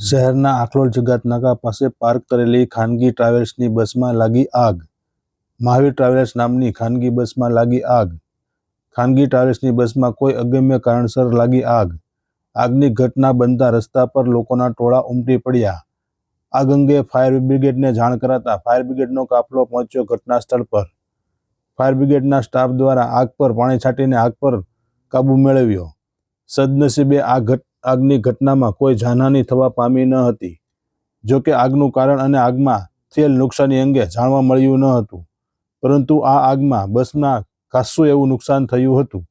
શહેરના આખલોડ જગાત નાકા પાસે પાર્ક કરેલી ખાનગી ટ્રાવેલ્સની બસમાં લાગી આગ। મહાવીર ટ્રાવેલ્સ નામની ખાનગી બસમાં લાગી આગ। ખાનગી ટ્રાવેલ્સની બસમાં કોઈ અગમ્ય કારણસર લાગી આગ। આગની ઘટના બનતા રસ્તા પર લોકોના ટોળા ઉમટી પડ્યા। આગ અંગે ફાયર બ્રિગેડને જાણ કરાતા ફાયર બ્રિગેડનો કાફલો પહોંચ્યો ઘટના સ્થળ પર। ફાયર બ્રિગેડના સ્ટાફ દ્વારા આગ પર પાણી છાંટીને આગ પર કાબૂ મેળવ્યો। સદનસીબે આગની ઘટનામાં કોઈ જાનહાનિ થવા પામી ન હતી। જોકે આગનું કારણ અને આગમાં થયેલ નુકસાની અંગે જાણવા મળ્યું ન હતું, પરંતુ આ આગમાં બસમાં ખાસ્સું એવું નુકસાન થયું હતું।